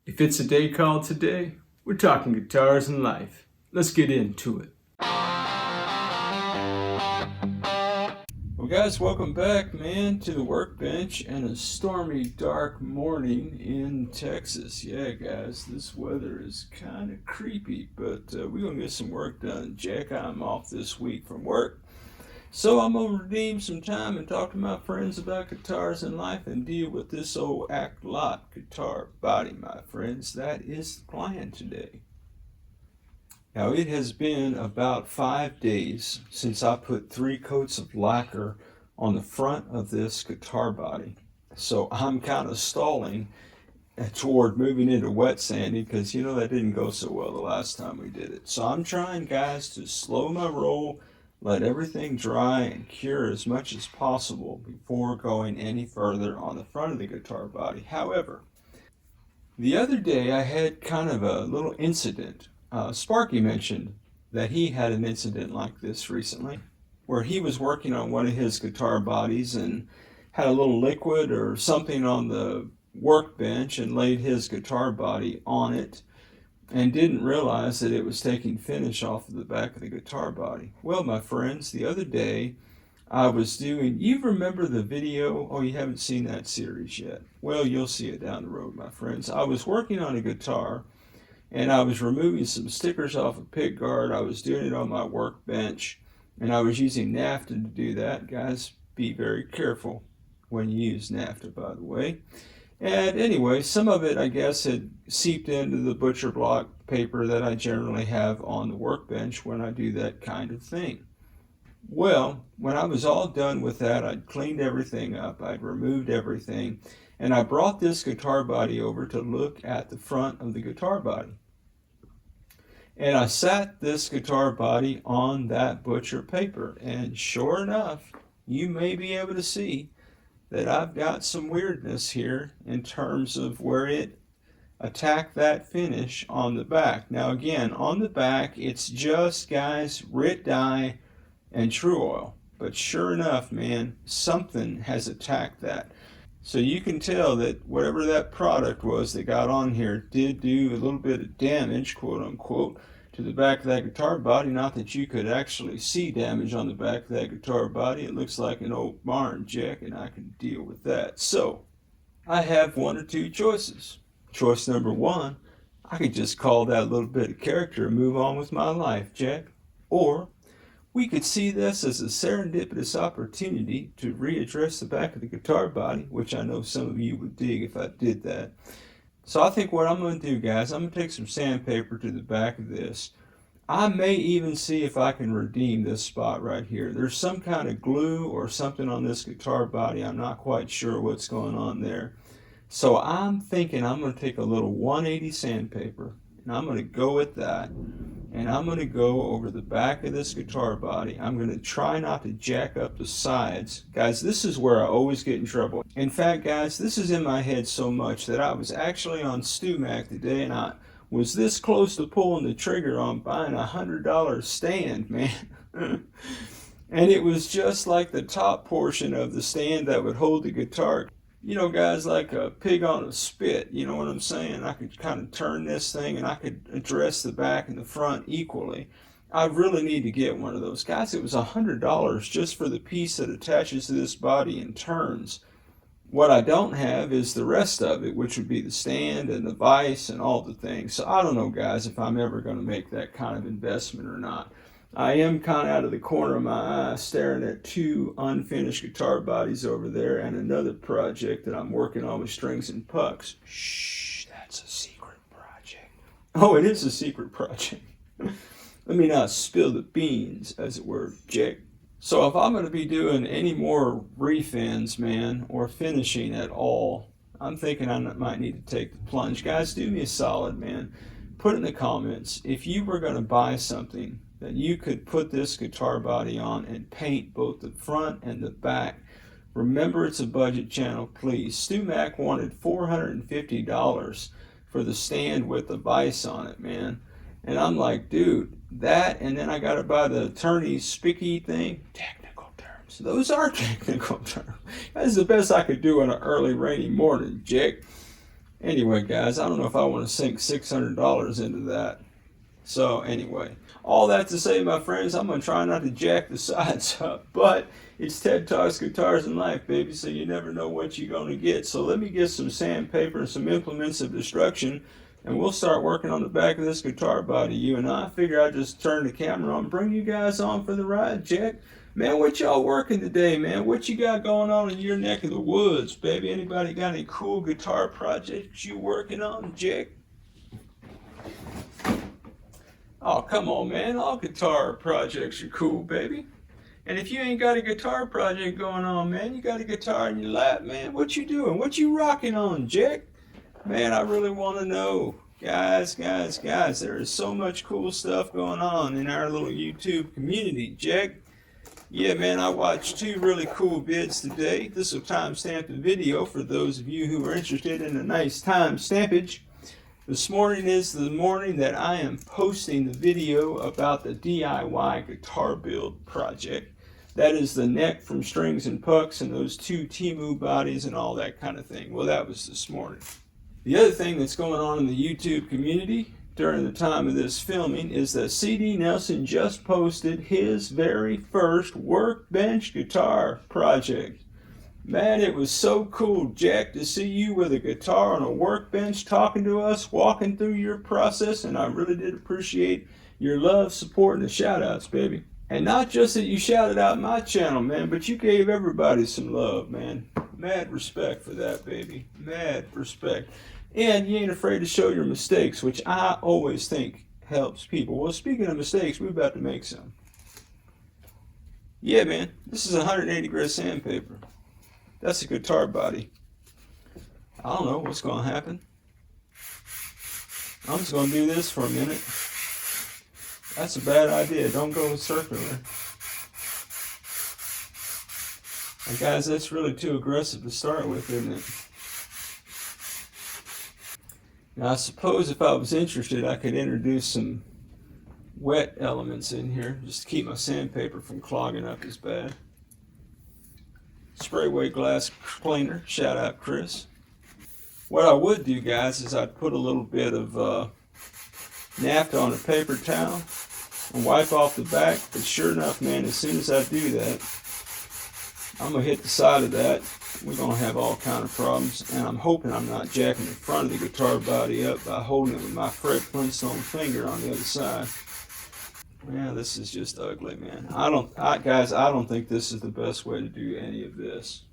If it's a day called today, we're talking guitars and life. Let's get into it. Well guys, welcome back, man, to the workbench and a stormy, dark morning in Texas. Yeah guys, this weather is kind of creepy, but we're going to get some work done. Jack, I'm off this week from work. So I'm going to redeem some time and talk to my friends about guitars and life and deal with this old AKLOT guitar body, my friends. That is the plan today. Now it has been about 5 days since I put 3 coats of lacquer on the front of this guitar body. So I'm kind of stalling toward moving into wet sanding because, you know, that didn't go so well the last time we did it. So I'm trying, guys, to slow my roll, let everything dry and cure as much as possible before going any further on the front of the guitar body. However, the other day I had kind of a little incident. Sparky mentioned that he had an incident like this recently, where he was working on one of his guitar bodies and had a little liquid or something on the workbench and laid his guitar body on it, and didn't realize that it was taking finish off of the back of the guitar body. Well, my friends, the other day I was doing, you remember the video? Oh, you haven't seen that series yet. Well, you'll see it down the road, my friends. I was working on a guitar and I was removing some stickers off a pick guard. I was doing it on my workbench and I was using NAFTA to do that. Guys, be very careful when you use NAFTA, by the way. And anyway, some of it, I guess, had seeped into the butcher block paper that I generally have on the workbench when I do that kind of thing. Well, when I was all done with that, I'd cleaned everything up, I'd removed everything, and I brought this guitar body over to look at the front of the guitar body. And I sat this guitar body on that butcher paper, and sure enough, you may be able to see that I've got some weirdness here in terms of where it attacked that finish on the back. Now again, on the back, it's just, guys, RIT dye and True Oil. But sure enough, man, something has attacked that. So you can tell that whatever that product was that got on here did do a little bit of damage, quote unquote, to the back of that guitar body. Not that you could actually see damage on the back of that guitar body. It looks like an old barn jack, and I can deal with that. So I have one or two choices. Choice number one, I could just call that little bit of character and move on with my life, Jack. Or we could see this as a serendipitous opportunity to readdress the back of the guitar body, which I know some of you would dig if I did that. So I think what I'm going to do, guys, I'm going to take some sandpaper to the back of this. I may even see if I can redeem this spot right here. There's some kind of glue or something on this guitar body. I'm not quite sure what's going on there. So I'm thinking I'm going to take a little 180 sandpaper, and I'm going to go with that. And I'm going to go over the back of this guitar body. I'm going to try not to jack up the sides. Guys, this is where I always get in trouble. In fact, guys, this is in my head so much that I was actually on StuMac today, and I was this close to pulling the trigger on buying a $100 stand, man. And it was just like the top portion of the stand that would hold the guitar. You know, guys, like a pig on a spit, you know what I'm saying? I could kind of turn this thing and I could address the back and the front equally. I really need to get one of those. Guys, it was $100 just for the piece that attaches to this body and turns. What I don't have is the rest of it, which would be the stand and the vise and all the things. So I don't know, guys, if I'm ever going to make that kind of investment or not. I am kind of out of the corner of my eye staring at 2 unfinished guitar bodies over there and another project that I'm working on with strings and pucks. Shh, that's a secret project. Oh, it is a secret project. Let me not spill the beans, as it were, Jack. So if I'm going to be doing any more refins, man, or finishing at all, I'm thinking I might need to take the plunge. Guys, do me a solid, man. Put in the comments, if you were going to buy something that you could put this guitar body on and paint both the front and the back. Remember, it's a budget channel, please. StuMac wanted $450 for the stand with the vise on it, man. And I'm like, dude, that, and then I got to buy the attorney's spicky thing. Technical terms. Those are technical terms. That's the best I could do on an early rainy morning, Jake. Anyway, guys, I don't know if I want to sink $600 into that. So anyway, all that to say, my friends, I'm going to try not to jack the sides up, but it's Ted Talks Guitars and Life, baby, so you never know what you're going to get. So let me get some sandpaper and some implements of destruction, and we'll start working on the back of this guitar body, you and I. Figure I'd just turn the camera on, bring you guys on for the ride, Jack. Man, what y'all working today, man? What you got going on in your neck of the woods, baby? Anybody got any cool guitar projects you working on, Jack? Oh, come on, man. All guitar projects are cool, baby. And if you ain't got a guitar project going on, man, you got a guitar in your lap, man, what you doing? What you rocking on, Jack? Man, I really want to know. Guys, there is so much cool stuff going on in our little YouTube community, Jack. Yeah, man, I watched 2 really cool vids today. This will timestamp the video for those of you who are interested in a nice timestampage. This morning is the morning that I am posting the video about the DIY guitar build project. That is the neck from Strings and Pucks and those 2 Temu bodies and all that kind of thing. Well, that was this morning. The other thing that's going on in the YouTube community during the time of this filming is that CD Nelson just posted his very first workbench guitar project. Man, it was so cool, Jack, to see you with a guitar on a workbench talking to us, walking through your process, and I really did appreciate your love, support, and the shout-outs, baby. And not just that you shouted out my channel, man, but you gave everybody some love, man. Mad respect for that, baby. Mad respect. And you ain't afraid to show your mistakes, which I always think helps people. Well, speaking of mistakes, we're about to make some. Yeah, man, this is 180 grit sandpaper. That's a guitar body. I don't know what's going to happen. I'm just going to do this for a minute. That's a bad idea. Don't go circular. And guys, that's really too aggressive to start with, isn't it? Now, I suppose if I was interested, I could introduce some wet elements in here just to keep my sandpaper from clogging up as bad. Spray weight glass cleaner, shout out Chris. What I would do, guys, is I'd put a little bit of naphtha on a paper towel and wipe off the back. But sure enough, man, as soon as I do that, I'm going to hit the side of that. We're going to have all kind of problems. And I'm hoping I'm not jacking the front of the guitar body up by holding it with my Fred Flintstone finger on the other side. Man, this is just ugly, man. Guys, I don't think this is the best way to do any of this.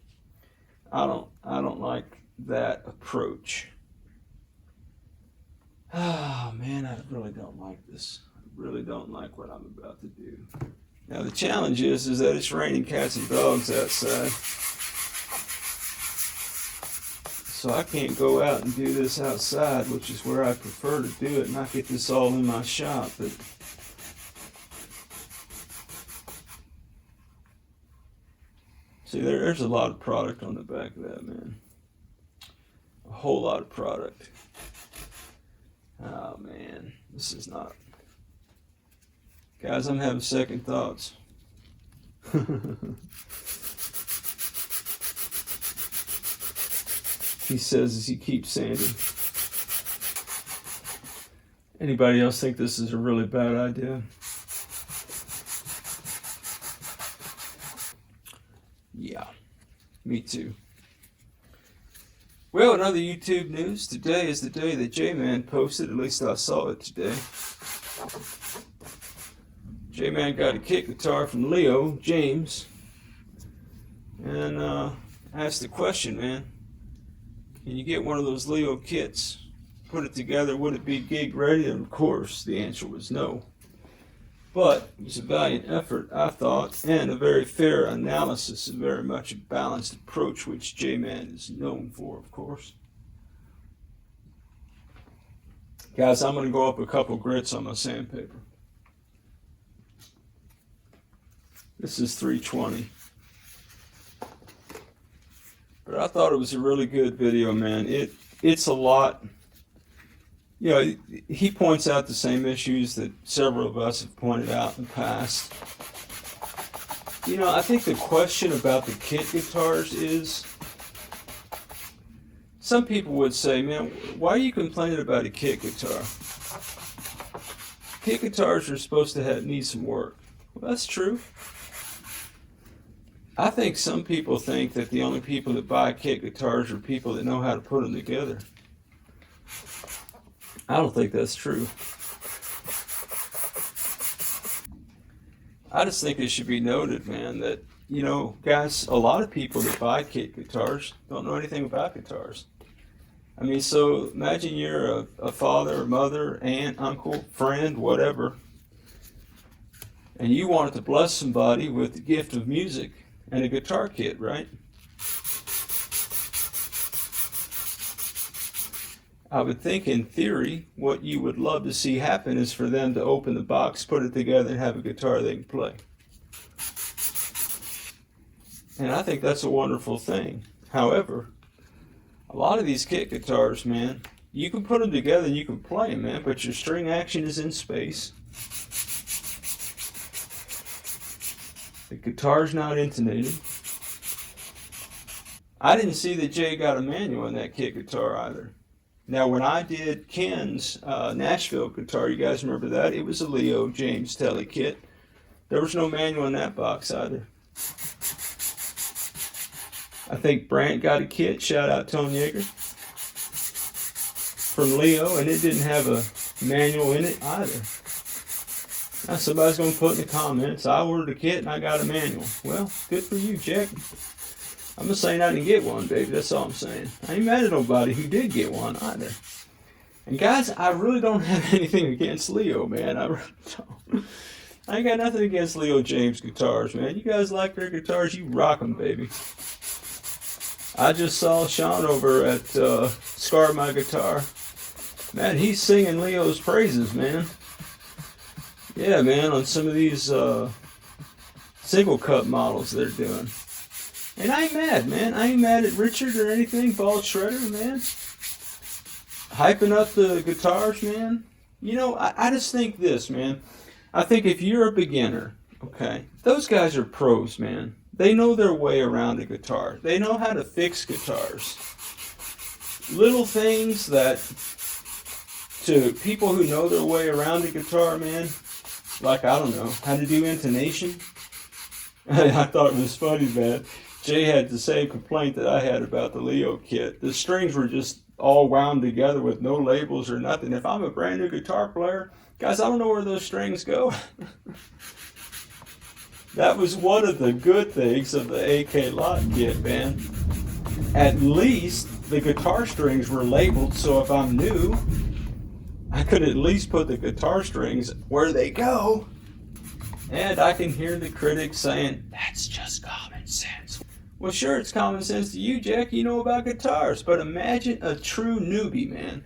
I don't like that approach. Oh, man, I really don't like this. I really don't like what I'm about to do. Now, the challenge is that it's raining cats and dogs outside. So I can't go out and do this outside, which is where I prefer to do it, not get this all in my shop. But see, there's a lot of product on the back of that, man. A whole lot of product. Oh, man. This is not... Guys, I'm having second thoughts. He says as he keeps sanding. Anybody else think this is a really bad idea? Yeah, me too. Well, in other YouTube news, today is the day that J-Man posted, at least I saw it today. J-Man got a kit guitar from Leo, James, and asked the question, man, can you get one of those Leo kits, put it together, would it be gig ready? And of course, the answer was no. But it was a valiant effort, I thought, and a very fair analysis, and very much a balanced approach, which J-Man is known for, of course. Guys, I'm going to go up a couple grits on my sandpaper. This is 320. But I thought it was a really good video, man. It's a lot. You know, he points out the same issues that several of us have pointed out in the past. You know, I think the question about the kit guitars is, some people would say, man, why are you complaining about a kit guitar? Kit guitars are supposed to need some work. Well, that's true. I think some people think that the only people that buy kit guitars are people that know how to put them together. I don't think that's true. I just think it should be noted, man, that, you know, guys, a lot of people that buy kit guitars don't know anything about guitars. I mean, so imagine you're a father, mother, aunt, uncle, friend, whatever, and you wanted to bless somebody with the gift of music and a guitar kit, right? I would think in theory, what you would love to see happen is for them to open the box, put it together, and have a guitar they can play. And I think that's a wonderful thing. However, a lot of these kit guitars, man, you can put them together and you can play them, man, but your string action is in space. The guitar's not intonated. I didn't see that Jay got a manual in that kit guitar either. Now, when I did Ken's Nashville guitar, you guys remember that? It was a Leo James Tele kit. There was no manual in that box either. I think Brant got a kit, shout out Tony Yeager, from Leo, and it didn't have a manual in it either. Now somebody's going to put in the comments, I ordered a kit and I got a manual. Well, good for you, Jack. I'm just saying I didn't get one, baby. That's all I'm saying. I ain't mad at nobody who did get one either. And guys, I really don't have anything against Leo, man. I really don't. I ain't got nothing against Leo James guitars, man. You guys like their guitars, you rock them, baby. I just saw Sean over at Scar My Guitar. Man, he's singing Leo's praises, man. Yeah, man, on some of these single cut models they're doing. And I ain't mad, man. I ain't mad at Richard or anything. Bald Shredder, man. Hyping up the guitars, man. You know, I just think this, man. I think if you're a beginner, okay, those guys are pros, man. They know their way around a guitar. They know how to fix guitars. Little things that, to people who know their way around a guitar, man, like, I don't know, how to do intonation. I thought it was funny, man. Jay had the same complaint that I had about the Leo kit. The strings were just all wound together with no labels or nothing. If I'm a brand new guitar player, guys, I don't know where those strings go. That was one of the good things of the AKLOT kit, man. At least the guitar strings were labeled, so if I'm new, I could at least put the guitar strings where they go. And I can hear the critics saying, that's just common sense. Well, sure, it's common sense to you, Jack. You know about guitars. But imagine a true newbie, man.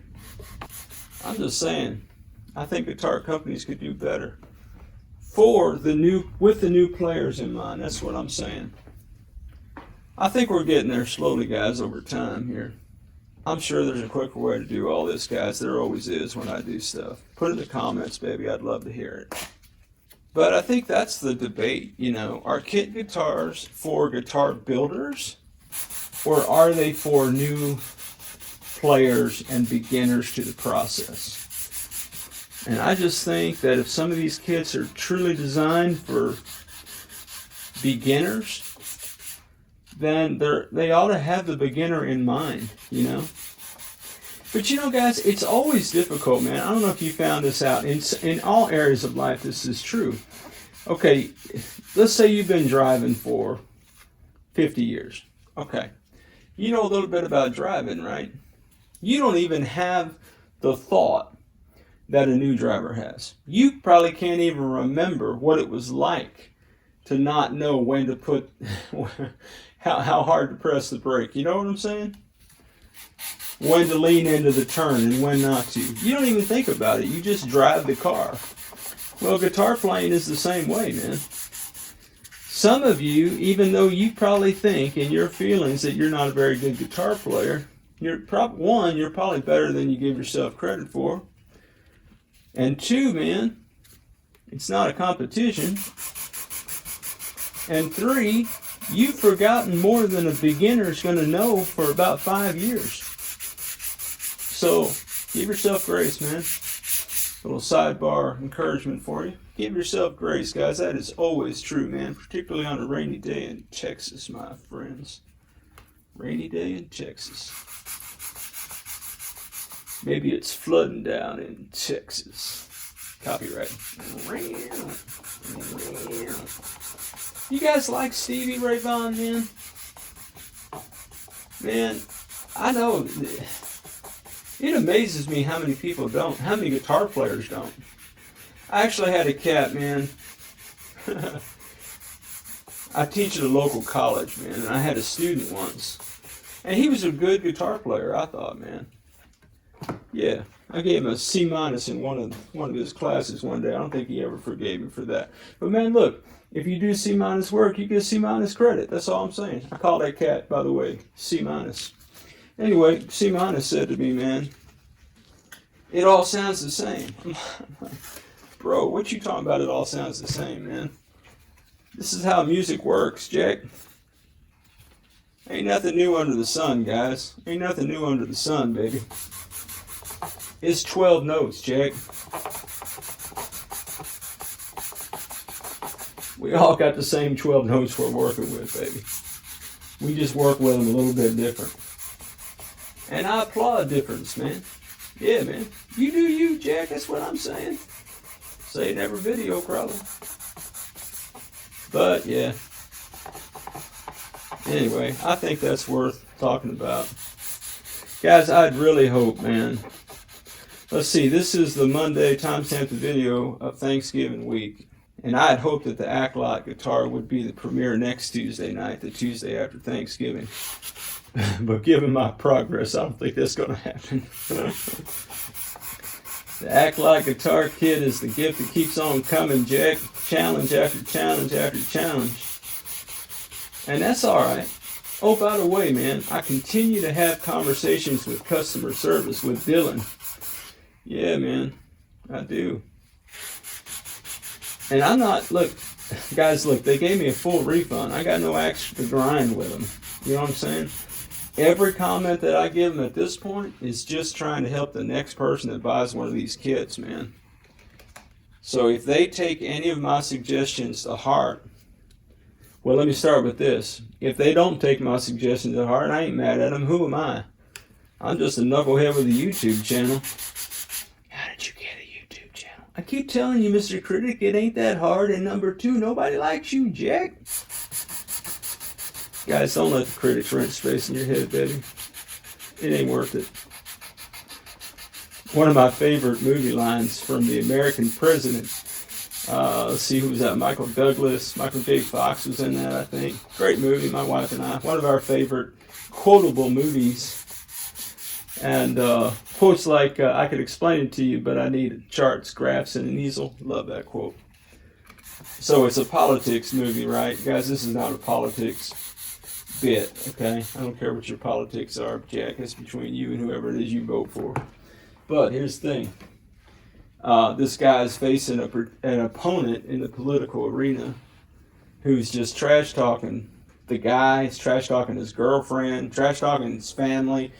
I'm just saying, I think guitar companies could do better. With the new players in mind. That's what I'm saying. I think we're getting there slowly, guys, over time here. I'm sure there's a quicker way to do all this, guys. There always is when I do stuff. Put it in the comments, baby. I'd love to hear it. But I think that's the debate, you know. Are kit guitars for guitar builders? Or are they for new players and beginners to the process? And I just think that if some of these kits are truly designed for beginners, then they ought to have the beginner in mind, you know. But you know, guys, it's always difficult, man. I don't know if you found this out. In all areas of life, this is true. Okay, let's say you've been driving for 50 years. Okay, you know a little bit about driving, right? You don't even have the thought that a new driver has. You probably can't even remember what it was like to not know when to put, how hard to press the brake. You know what I'm saying? When to lean into the turn and when not to. You don't even think about it. You just drive the car. Well, guitar playing is the same way, man. Some of you, even though you probably think in your feelings that you're not a very good guitar player, you're probably better than you give yourself credit for. And two, man, it's not a competition. And three, you've forgotten more than a beginner's going to know for about 5 years. So give yourself grace, man. Little sidebar encouragement for you. Give yourself grace, guys. That is always true, man. Particularly on a rainy day in Texas, my friends. Rainy day in Texas. Maybe it's flooding down in Texas. Copyright. You guys like Stevie Ray Vaughan, man? Man, I know. It amazes me how many people don't. How many guitar players don't. I actually had a cat, man. I teach at a local college, man, and I had a student once. And he was a good guitar player, I thought, man. Yeah, I gave him a C- in one of his classes one day. I don't think he ever forgave me for that. But man, look, if you do C- work, you get C- credit. That's all I'm saying. I call that cat, by the way, C-. Anyway, C- said to me, man, it all sounds the same. Bro, what you talking about? It all sounds the same, man. This is how music works, Jack. Ain't nothing new under the sun, guys. Ain't nothing new under the sun, baby. It's 12 notes, Jack. We all got the same 12 notes we're working with, baby. We just work with them a little bit different. And I applaud difference, man. Yeah, man. You do you, Jack. That's what I'm saying. Say it in every video, probably. But, yeah. Anyway, I think that's worth talking about. Guys, I'd really hope, man. Let's see, this is the Monday timestamped video of Thanksgiving week. And I'd hoped that the AKLOT guitar would be the premiere next Tuesday night, the Tuesday after Thanksgiving. But given my progress, I don't think that's going to happen. The AKLOT guitar kit is the gift that keeps on coming, Jack. Challenge after challenge after challenge. And that's alright. Oh, by the way, man, I continue to have conversations with customer service, with Dylan. Yeah, man, I do. And I'm not, look, guys, look, they gave me a full refund. I got no axe to grind with them. You know what I'm saying? Every comment that I give them at this point is just trying to help the next person that buys one of these kits, man. So if they take any of my suggestions to heart, well, let me start with this. If they don't take my suggestions to heart, I ain't mad at them. Who am I? I'm just a knucklehead with a YouTube channel. How did you get a YouTube channel? I keep telling you, Mr. Critic, it ain't that hard. And number two, nobody likes you, Jack. Guys, don't let the critics rent space in your head, baby. It ain't worth it. One of my favorite movie lines from The American President. Let's see who was that. Michael Douglas. Michael J. Fox was in that, I think. Great movie, my wife and I. One of our favorite quotable movies. And quotes like, I could explain it to you, but I need charts, graphs, and an easel. Love that quote. So it's a politics movie, right? Guys, this is not a politics bit, okay? I don't care what your politics are, Jack. It's between you and whoever it is you vote for. But here's the thing. This guy's facing an opponent in the political arena who's just trash-talking the guy, he's trash-talking his girlfriend, trash-talking his family,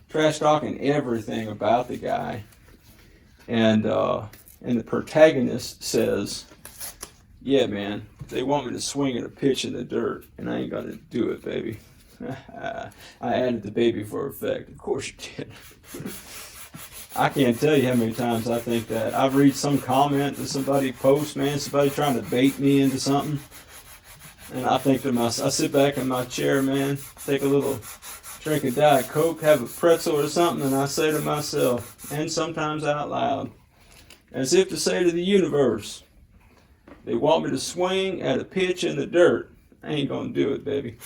trash-talking everything about the guy. And the protagonist says, yeah, man, they want me to swing at a pitch in the dirt, and I ain't gonna do it, baby. I added the baby for effect. Of course you did. I can't tell you how many times I think that. I've read some comment that somebody posts, man, somebody trying to bait me into something. And I think to myself, I sit back in my chair, man, take a little drink of Diet Coke, have a pretzel or something, and I say to myself, and sometimes out loud, as if to say to the universe, they want me to swing at a pitch in the dirt. I ain't gonna do it, baby.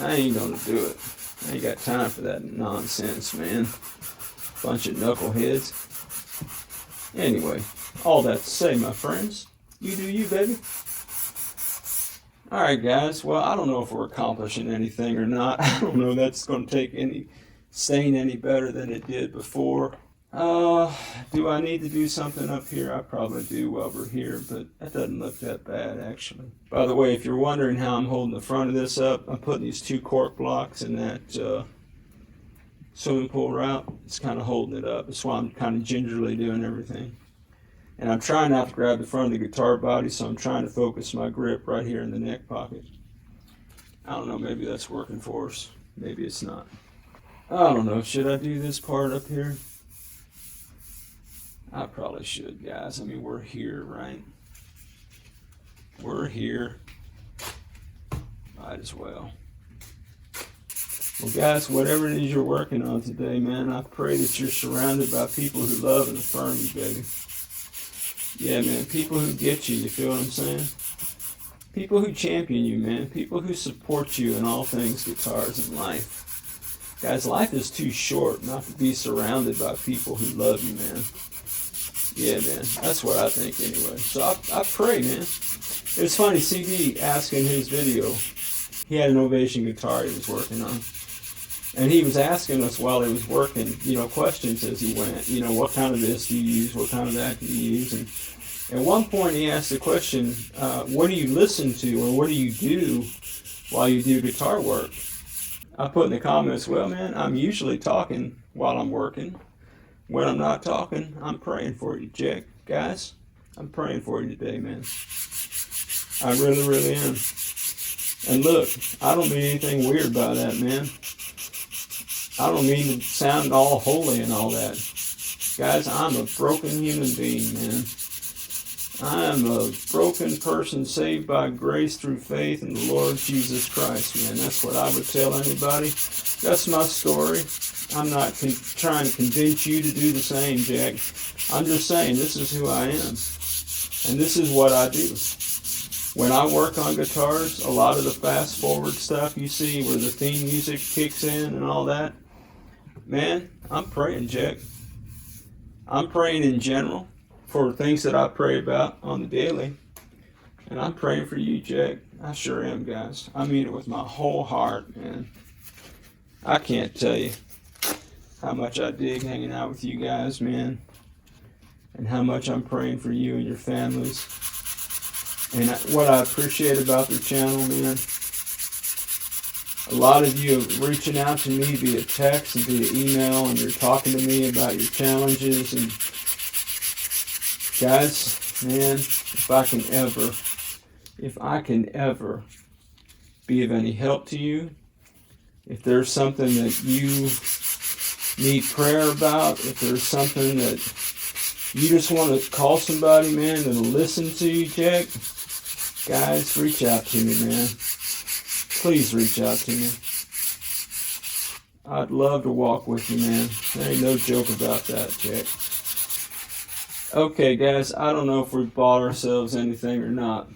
I ain't gonna do it. I ain't got time for that nonsense, man. Bunch of knuckleheads. Anyway, all that to say, my friends, you do you, baby. Alright, guys, well, I don't know if we're accomplishing anything or not. I don't know if that's going to take any stain any better than it did before. Do I need to do something up here? I probably do while we're here, but that doesn't look that bad, actually. By the way, if you're wondering how I'm holding the front of this up, I'm putting these two cork blocks in that swimming pool route. It's kind of holding it up. That's why I'm kind of gingerly doing everything. And I'm trying not to grab the front of the guitar body, so I'm trying to focus my grip right here in the neck pocket. I don't know, maybe that's working for us. Maybe it's not. I don't know, should I do this part up here? I probably should, guys. I mean, we're here, right? We're here. Might as well. Well, guys, whatever it is you're working on today, man, I pray that you're surrounded by people who love and affirm you, baby. Yeah, man, people who get you feel what I'm saying? People who champion you, man. People who support you in all things guitars and life. Guys, life is too short not to be surrounded by people who love you, man. Yeah, man, that's what I think anyway. So I pray, man. It was funny, CD asked in his video, he had an Ovation guitar he was working on. And he was asking us while he was working, you know, questions as he went. You know, what kind of this do you use? What kind of that do you use? And at one point he asked the question, what do you listen to or what do you do while you do guitar work? I put in the comments, well, man, I'm usually talking while I'm working. When I'm not talking, I'm praying for you, Jack. Guys, I'm praying for you today, man. I really, really am. And look, I don't mean anything weird by that, man. I don't mean to sound all holy and all that. Guys, I'm a broken human being, man. I'm a broken person saved by grace through faith in the Lord Jesus Christ, man. That's what I would tell anybody. That's my story. I'm not trying to convince you to do the same, Jack. I'm just saying this is who I am. And this is what I do. When I work on guitars, a lot of the fast forward stuff you see where the theme music kicks in and all that, man, I'm praying, Jack. I'm praying in general for things that I pray about on the daily. And I'm praying for you, Jack. I sure am, guys. I mean it with my whole heart, man. I can't tell you how much I dig hanging out with you guys, man. And how much I'm praying for you and your families. And what I appreciate about the channel, man, a lot of you are reaching out to me via text and via email, and you're talking to me about your challenges. And guys, man, if I can ever be of any help to you, if there's something that you need prayer about, if there's something that you just want to call somebody, man, that'll listen to you, Jack, guys, reach out to me, man. Please reach out to me. I'd love to walk with you, man. There ain't no joke about that, Jack. Okay, guys, I don't know if we've bought ourselves anything or not,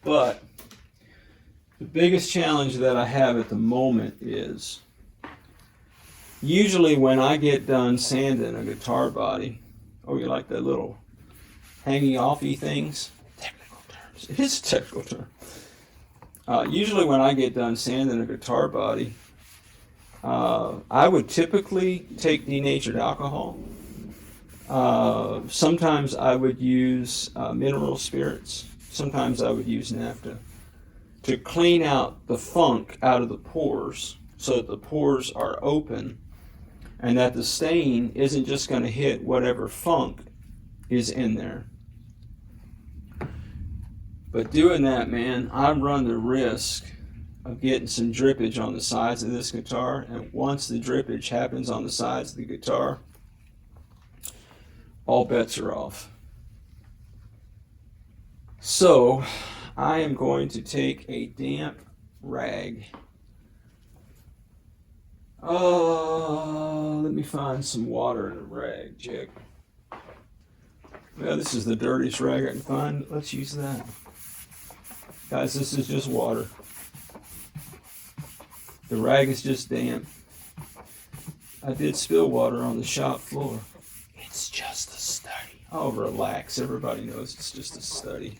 but the biggest challenge that I have at the moment is usually when I get done sanding a guitar body, oh, you like that little hanging offy things? Technical terms. It is a technical term. Usually when I get done sanding a guitar body, I would typically take denatured alcohol. Sometimes I would use mineral spirits. Sometimes I would use naphtha to clean out the funk out of the pores so that the pores are open and that the stain isn't just going to hit whatever funk is in there. But doing that, man, I run the risk of getting some drippage on the sides of this guitar, and once the drippage happens on the sides of the guitar, all bets are off. So I am going to take a damp rag. Oh, let me find some water in a rag, Jack. Well, this is the dirtiest rag I can find. Let's use that. Guys, this is just water. The rag is just damp. I did spill water on the shop floor. It's just a study. Oh, relax. Everybody knows it's just a study.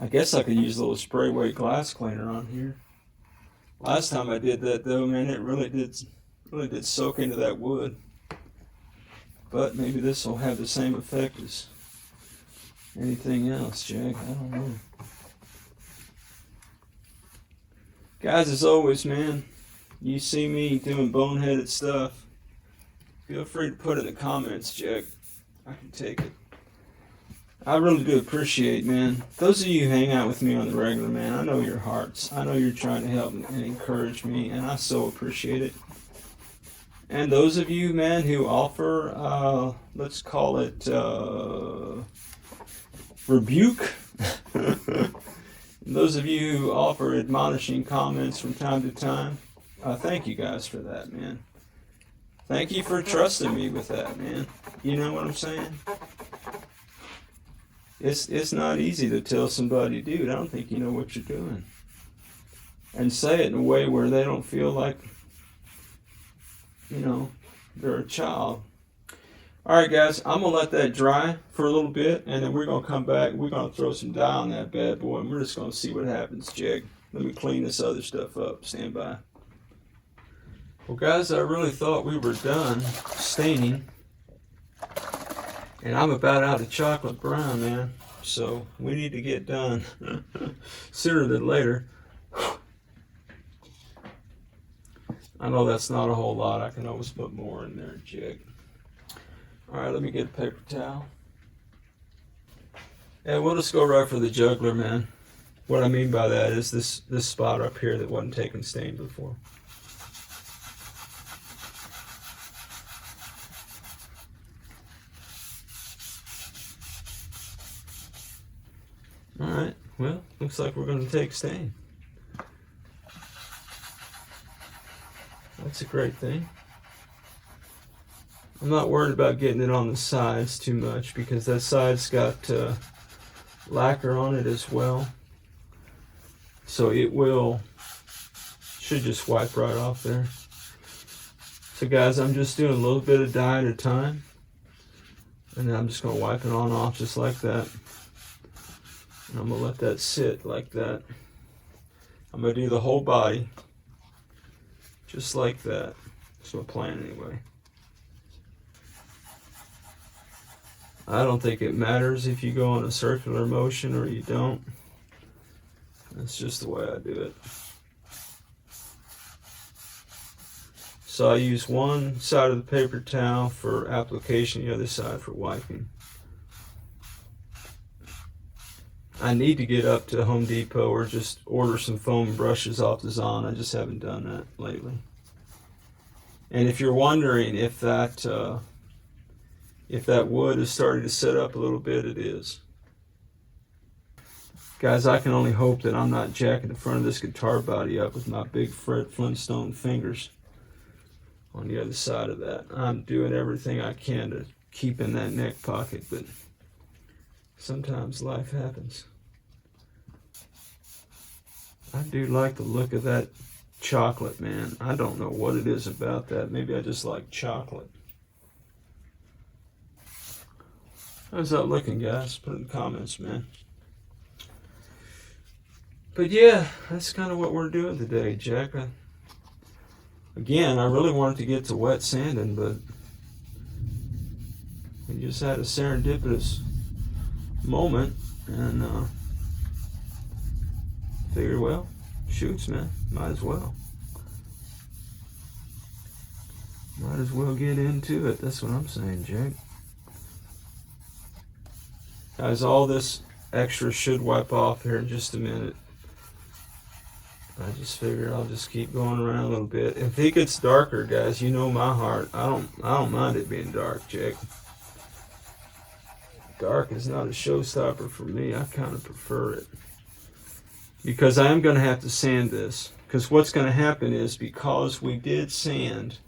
I guess I could use a little spray weight glass cleaner on here. Last time I did that though, man, it really did soak into that wood. But maybe this will have the same effect as anything else, Jack. I don't know. Guys, as always, man, you see me doing boneheaded stuff, feel free to put it in the comments, Jack. I can take it. I really do appreciate, man. Those of you who hang out with me on the regular, man, I know your hearts. I know you're trying to help and encourage me, and I so appreciate it. And those of you, man, who offer, let's call it rebuke. Those of you who offer admonishing comments from time to time, thank you guys for that, man. Thank you for trusting me with that, man. You know what I'm saying? It's not easy to tell somebody, dude, I don't think you know what you're doing. And say it in a way where they don't feel like, you know, they're a child. All right, guys, I'm going to let that dry for a little bit, and then we're going to come back. We're going to throw some dye on that bad boy, and we're just going to see what happens, Jake. Let me clean this other stuff up. Stand by. Well, guys, I really thought we were done staining. And I'm about out of chocolate brown, man. So we need to get done sooner than later. I know that's not a whole lot. I can always put more in there, Jig. All right, let me get a paper towel. And we'll just go right for the jugular, man. What I mean by that is this spot up here that wasn't taken stain before. Alright, well, looks like we're going to take stain. That's a great thing. I'm not worried about getting it on the sides too much because that side's got lacquer on it as well. So it should just wipe right off there. So guys, I'm just doing a little bit of dye at a time. And then I'm just going to wipe it on off just like that. And I'm going to let that sit like that. I'm going to do the whole body just like that. That's my plan anyway. I don't think it matters if you go in a circular motion or you don't. That's just the way I do it. So I use one side of the paper towel for application, the other side for wiping. I need to get up to Home Depot or just order some foam brushes off the Zon. I just haven't done that lately. And if you're wondering if that wood is starting to set up a little bit, it is. Guys, I can only hope that I'm not jacking the front of this guitar body up with my big Fred Flintstone fingers on the other side of that. I'm doing everything I can to keep in that neck pocket, but sometimes life happens. I do like the look of that chocolate, man. I don't know what it is about that. Maybe I just like chocolate. How's that looking, guys? Put it in the comments, man. But yeah, that's kind of what we're doing today, Jack. Again, I really wanted to get to wet sanding, but we just had a serendipitous moment, and figured, well, shoots, man, might as well get into it. That's what I'm saying, Jake. Guys, all this extra should wipe off here in just a minute. I just figured I'll just keep going around a little bit. If it gets darker, guys, you know my heart. I don't mind it being dark, Jake. Dark is not a showstopper for me. I kind of prefer it. Because I am going to have to sand this. Because what's going to happen is, because we did sand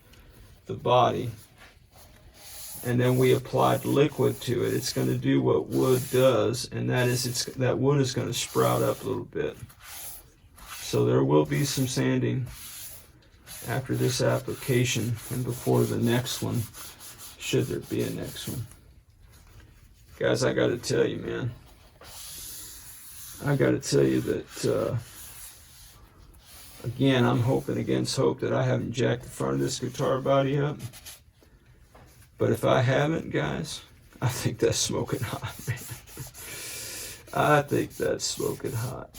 the body and then we applied liquid to it, it's going to do what wood does, and that is that wood is going to sprout up a little bit. So there will be some sanding after this application and before the next one, should there be a next one. Guys, I got to tell you, man. I got to tell you that, again, I'm hoping against hope that I haven't jacked the front of this guitar body up. But if I haven't, guys, I think that's smoking hot, man. I think that's smoking hot.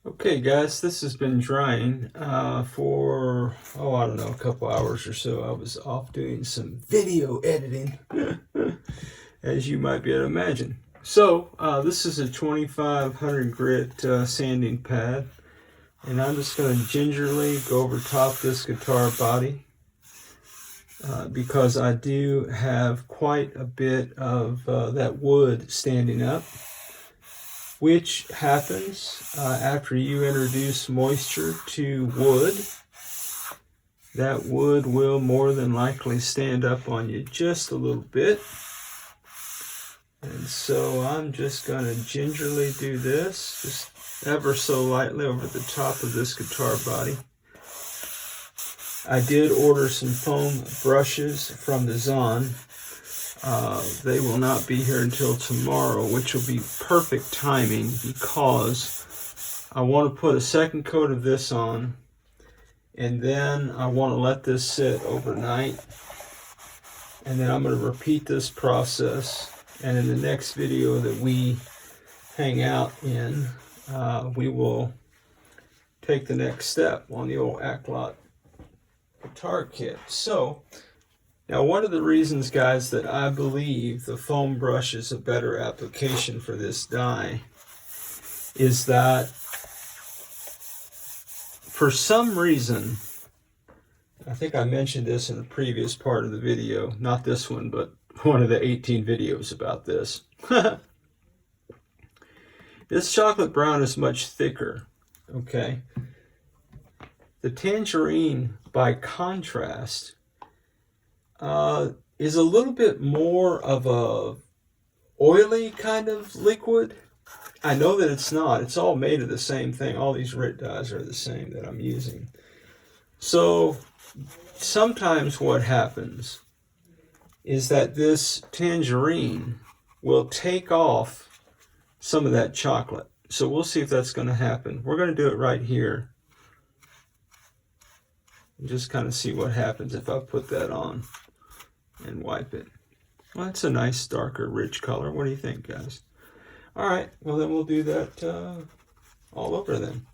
Okay guys, this has been drying for, I don't know, a couple hours or so. I was off doing some video editing, as you might be able to imagine. So, this is a 2500 grit sanding pad, and I'm just going to gingerly go over top this guitar body because I do have quite a bit of that wood standing up, which happens after you introduce moisture to wood. That wood will more than likely stand up on you just a little bit. And so I'm just going to gingerly do this, just ever so lightly over the top of this guitar body. I did order some foam brushes from the Zon. They will not be here until tomorrow, which will be perfect timing because I want to put a second coat of this on, and then I want to let this sit overnight, and then I'm going to repeat this process, and in the next video that we hang out in, we will take the next step on the old AKLOT guitar kit. So now, one of the reasons, guys, that I believe the foam brush is a better application for this die is that for some reason, I think I mentioned this in a previous part of the video, not this one, but one of the 18 videos about this. This chocolate brown is much thicker, okay? The tangerine, by contrast, is a little bit more of a oily kind of liquid. I know that it's not. It's all made of the same thing. All these RIT dyes are the same that I'm using. So sometimes what happens is that this tangerine will take off some of that chocolate. So we'll see if that's going to happen. We're going to do it right here. And just kind of see what happens if I put that on and wipe it. Well, it's a nice, darker, rich color. What do you think, guys? All right, well, then we'll do that all over then.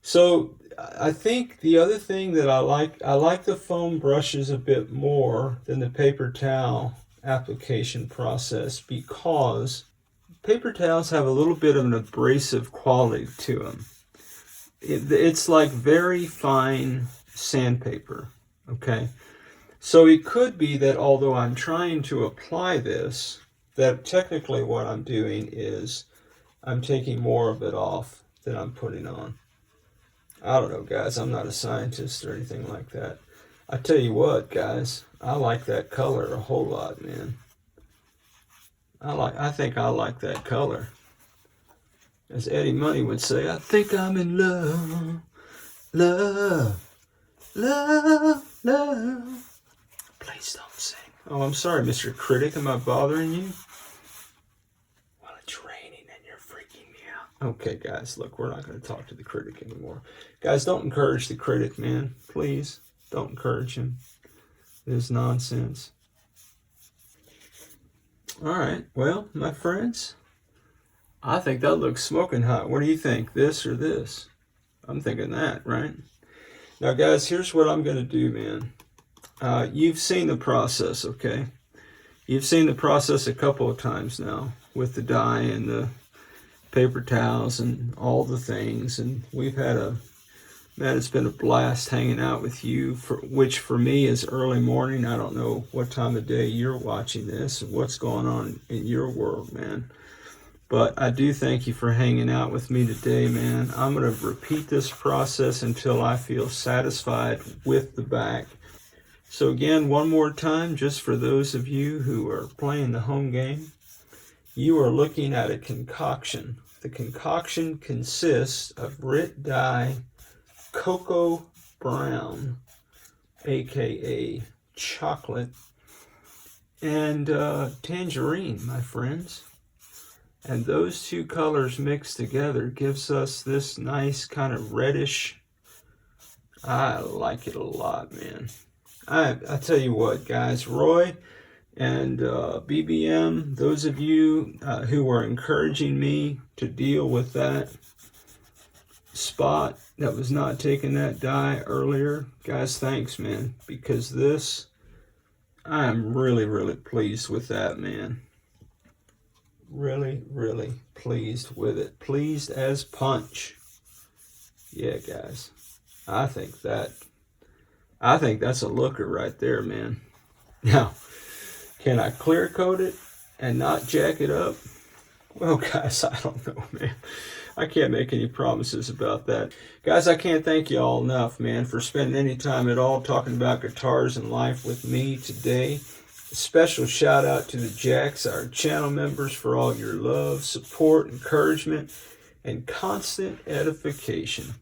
So I think the other thing that I like the foam brushes a bit more than the paper towel application process, because paper towels have a little bit of an abrasive quality to them. It's like very fine sandpaper, okay? So it could be that although I'm trying to apply this, that technically what I'm doing is I'm taking more of it off than I'm putting on. I don't know, guys. I'm not a scientist or anything like that. I tell you what, guys, I like that color a whole lot, man. I think I like that color. As Eddie Money would say, I think I'm in love, love, love, love. Please don't sing. Oh, I'm sorry, Mr. Critic. Am I bothering you? Well, it's raining and you're freaking me out. Okay, guys, look, we're not going to talk to the critic anymore. Guys, don't encourage the critic, man. Please, don't encourage him. It is nonsense. All right, well, my friends, I think that looks smoking hot. What do you think, this or this? I'm thinking that, right? Now, guys, here's what I'm going to do, man. You've seen the process, okay? You've seen the process a couple of times now with the dye and the paper towels and all the things. And we've had man, it's been a blast hanging out with you, which for me is early morning. I don't know what time of day you're watching this and what's going on in your world, man. But I do thank you for hanging out with me today, man. I'm going to repeat this process until I feel satisfied with the back. So again, one more time, just for those of you who are playing the home game, you are looking at a concoction. The concoction consists of RIT dye, cocoa brown, aka chocolate, and tangerine, my friends. And those two colors mixed together gives us this nice kind of reddish. I like it a lot, man. I tell you what, guys, Roy and BBM, those of you who are encouraging me to deal with that spot that was not taking that die earlier, guys, thanks, man, because this, I am really, really pleased with that, man. Really, really pleased with it. Pleased as punch. Yeah, guys, I think that's a looker right there, man. Now, can I clear coat it and not jack it up? Well, guys, I don't know, man. I can't make any promises about that. Guys, I can't thank you all enough, man, for spending any time at all talking about guitars and life with me today. A special shout out to the Jacks, our channel members, for all your love, support, encouragement, and constant edification.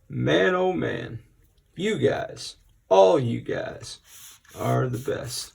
Man, oh man, you guys, all you guys, are the best.